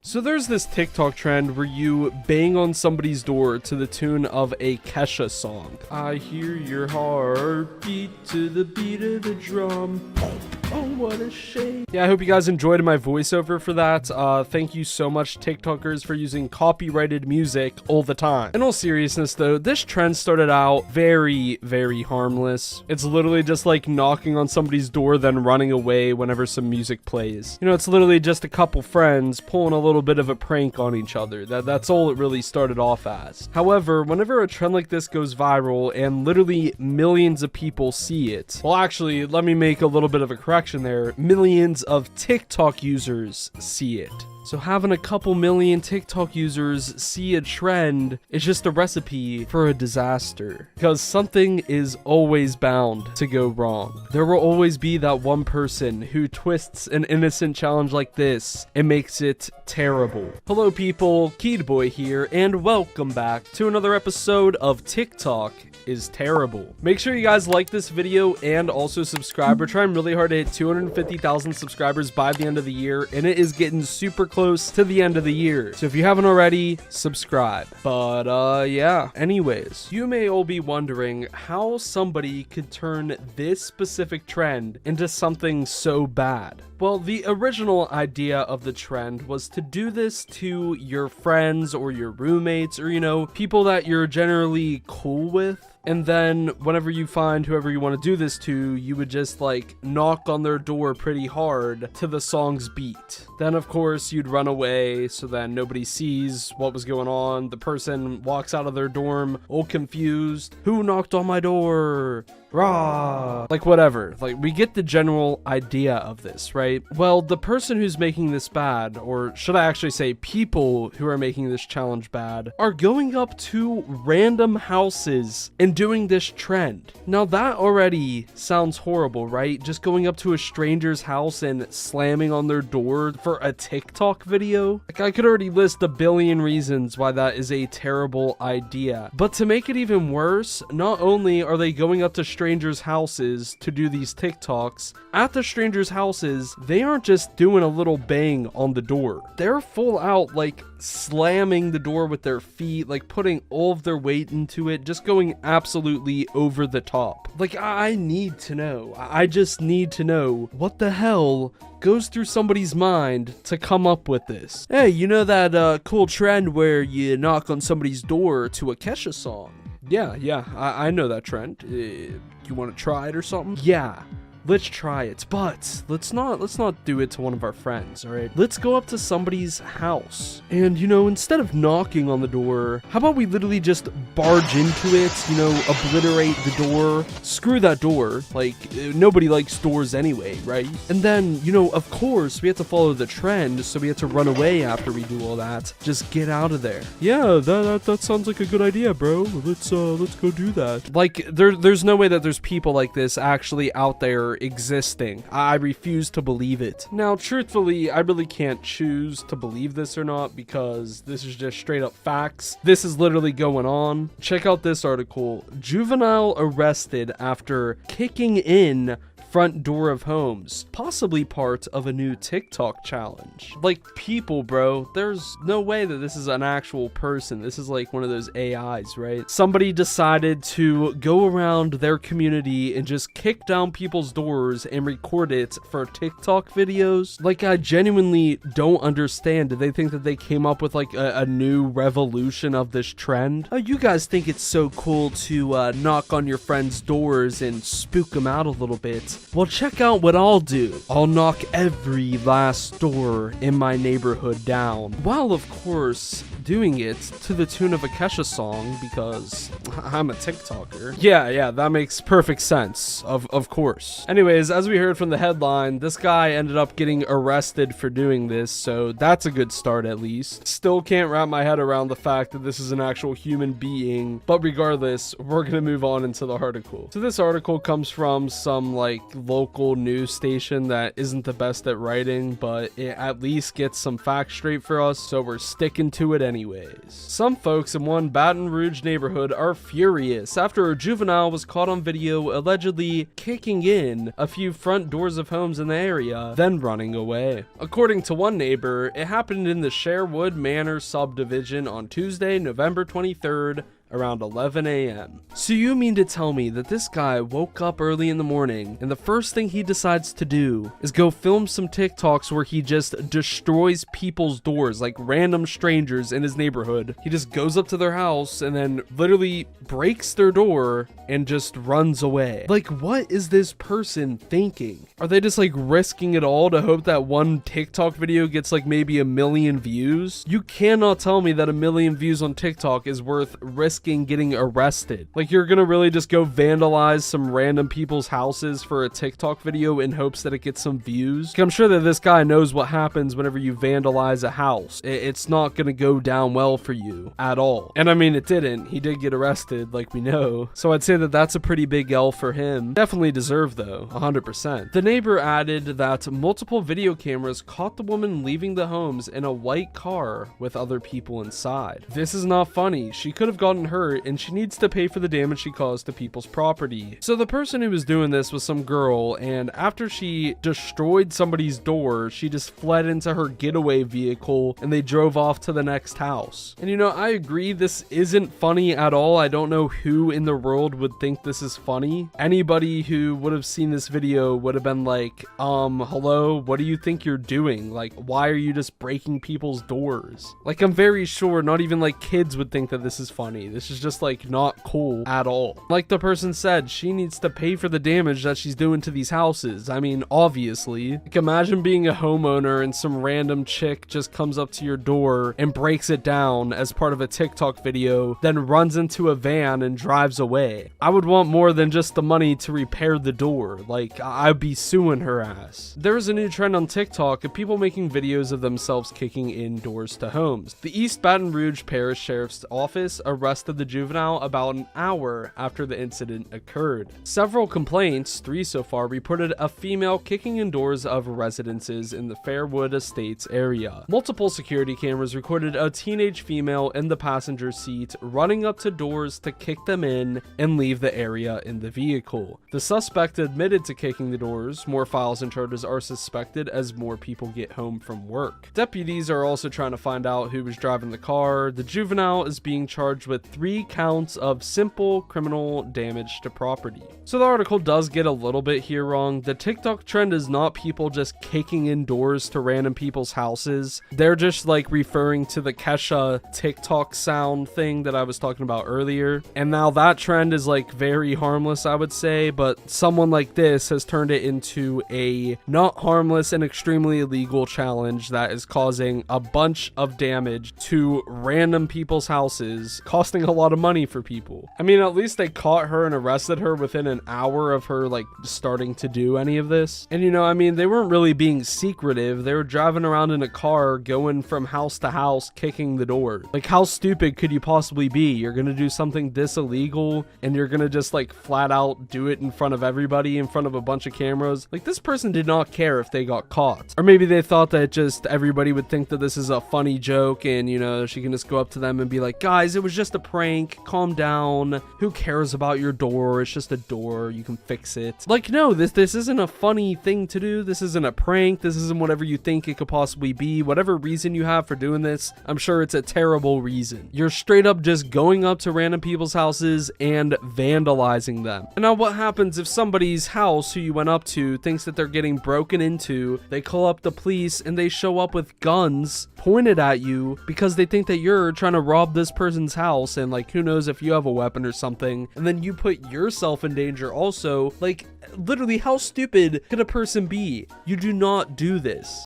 So there's this TikTok trend where you bang on somebody's door to the tune of a Kesha song. I hear your heartbeat to the beat of the drum. Oh, what a shame. Yeah, I hope you guys enjoyed my voiceover for that. Thank you so much, TikTokers, for using copyrighted music all the time. In all seriousness, though, this trend started out very, very harmless. It's literally just like knocking on somebody's door, then running away whenever some music plays. You know, it's literally just a couple friends pulling a little bit of a prank on each other. That's all it really started off as. However, whenever a trend like this goes viral and literally millions of people see it, well, actually, let me make a little bit of a correction there. Millions of TikTok users see it. So having a couple million TikTok users see a trend is just a recipe for a disaster, because something is always bound to go wrong. There will always be that one person who twists an innocent challenge like this and makes it terrible. Hello people, KeidBoi here, and welcome back to another episode of TikTok is Terrible. Make sure you guys like this video and also subscribe. We're trying really hard to hit 250,000 subscribers by the end of the year, and it is getting super close to the end of the year. So if you haven't already, subscribe. But yeah, anyways, you may all be wondering how somebody could turn this specific trend into something so bad. Well, the original idea of the trend was to do this to your friends or your roommates or, you know, people that you're generally cool with. And then whenever you find whoever you want to do this to, you would just like knock on their door pretty hard to the song's beat. Then of course you'd run away so then nobody sees what was going on. The person walks out of their dorm all confused. Who knocked on my door? Rah! Like whatever. Like we get the general idea of this, right? Well, the person who's making this bad, or should I actually say people who are making this challenge bad, are going up to random houses and doing this trend. Now that already sounds horrible, right? Just going up to a stranger's house and slamming on their door for a TikTok video. Like I could already list a billion reasons why that is a terrible idea. But to make it even worse, not only are they going up to strangers' houses to do these TikToks, at the strangers' houses, they aren't just doing a little bang on the door. They're full out like slamming the door with their feet, like putting all of their weight into it, just going absolutely over the top. Like I need to know. I just need to know what the hell goes through somebody's mind to come up with this. Hey, you know that cool trend where you knock on somebody's door to a Kesha song? Yeah, I know that trend. You want to try it or something? Yeah. Let's try it, but let's not do it to one of our friends, all right? Let's go up to somebody's house. And, you know, instead of knocking on the door, how about we literally just barge into it, you know, obliterate the door, screw that door. Like, nobody likes doors anyway, right? And then, you know, of course, we have to follow the trend, so we have to run away after we do all that. Just get out of there. Yeah, that sounds like a good idea, bro. Let's go do that. Like, there's no way that there's people like this actually out there existing. I refuse to believe it. Now, truthfully, I really can't choose to believe this or not because this is just straight up facts. This is literally going on. Check out this article. Juvenile arrested after kicking in front door of homes, possibly part of a new TikTok challenge. Like, people, bro, there's no way that this is an actual person. This is like one of those AIs, right? Somebody decided to go around their community and just kick down people's doors and record it for TikTok videos. Like, I genuinely don't understand. Did they think that they came up with like a new revolution of this trend? Oh, you guys think it's so cool to knock on your friends' doors and spook them out a little bit. Well, check out what I'll do. I'll knock every last door in my neighborhood down, while of course doing it to the tune of a Kesha song because I'm a TikToker. Yeah, that makes perfect sense, of course. Anyways, as we heard from the headline, this guy ended up getting arrested for doing this, so that's a good start at least. Still can't wrap my head around the fact that this is an actual human being, but regardless, we're gonna move on into the article. So this article comes from some like local news station that isn't the best at writing, but it at least gets some facts straight for us, so we're sticking to it anyways. Some folks in one Baton Rouge neighborhood are furious after a juvenile was caught on video allegedly kicking in a few front doors of homes in the area, then running away. According to one neighbor, it happened in the Sherwood Manor subdivision on Tuesday, November 23rd, around 11 a.m. So you mean to tell me that this guy woke up early in the morning and the first thing he decides to do is go film some TikToks where he just destroys people's doors, like random strangers in his neighborhood. He just goes up to their house and then literally breaks their door and just runs away. Like, what is this person thinking? Are they just like risking it all to hope that one TikTok video gets like maybe 1 million views? You cannot tell me that 1 million views on TikTok is worth risking getting arrested. Like, you're gonna really just go vandalize some random people's houses for a TikTok video in hopes that it gets some views? I'm sure that this guy knows what happens whenever you vandalize a house. It's not gonna go down well for you at all. And I mean, it didn't. He did get arrested, like we know. So I'd say that that's a pretty big L for him. Definitely deserved though, 100%. The neighbor added that multiple video cameras caught the woman leaving the homes in a white car with other people inside. This is not funny. She could have gotten hurt and she needs to pay for the damage she caused to people's property. So the person who was doing this was some girl, and after she destroyed somebody's door, she just fled into her getaway vehicle and they drove off to the next house. And you know, I agree, this isn't funny at all. I don't know who in the world would think this is funny. Anybody who would have seen this video would have been like, hello, what do you think you're doing? Like, why are you just breaking people's doors? Like, I'm very sure not even like kids would think that this is funny. This is just like not cool at all. Like the person said, she needs to pay for the damage that she's doing to these houses. I mean, obviously. Like, imagine being a homeowner and some random chick just comes up to your door and breaks it down as part of a TikTok video, then runs into a van and drives away. I would want more than just the money to repair the door. Like, I'd be suing her ass. There's a new trend on TikTok of people making videos of themselves kicking in doors to homes. The East Baton Rouge Parish Sheriff's Office arrested the juvenile about an hour after the incident occurred. Several complaints, 3 so far, reported a female kicking in doors of residences in the Fairwood Estates area. Multiple security cameras recorded a teenage female in the passenger seat running up to doors to kick them in and leave the area in the vehicle. The suspect admitted to kicking the doors. More files and charges are suspected as more people get home from work. Deputies are also trying to find out who was driving the car. The juvenile is being charged with 3 counts of simple criminal damage to property. So the article does get a little bit here wrong. The TikTok trend is not people just kicking in doors to random people's houses. They're just like referring to the Kesha TikTok sound thing that I was talking about earlier. And now that trend is like very harmless, I would say, but someone like this has turned it into a not harmless and extremely illegal challenge that is causing a bunch of damage to random people's houses, costing a lot of money for people. I mean, at least they caught her and arrested her within an hour of her like starting to do any of this. And you know, I mean, they weren't really being secretive. They were driving around in a car, going from house to house, kicking the door. Like, how stupid could you possibly be? You're gonna do something this illegal and you're gonna just like flat out do it in front of everybody, in front of a bunch of cameras. Like, this person did not care if they got caught. Or maybe they thought that just everybody would think that this is a funny joke and, you know, she can just go up to them and be like, guys, it was just a prank, calm down, who cares about your door? It's just a door, you can fix it. Like, no, this isn't a funny thing to do. This isn't a prank. This isn't whatever you think it could possibly be. Whatever reason you have for doing this, I'm sure it's a terrible reason. You're straight up just going up to random people's houses and vandalizing them. And now what happens if somebody's house who you went up to thinks that they're getting broken into? They call up the police and they show up with guns pointed at you because they think that you're trying to rob this person's house, and like, who knows if you have a weapon or something, and then you put yourself in danger also. Like, literally, how stupid could a person be? You do not do this.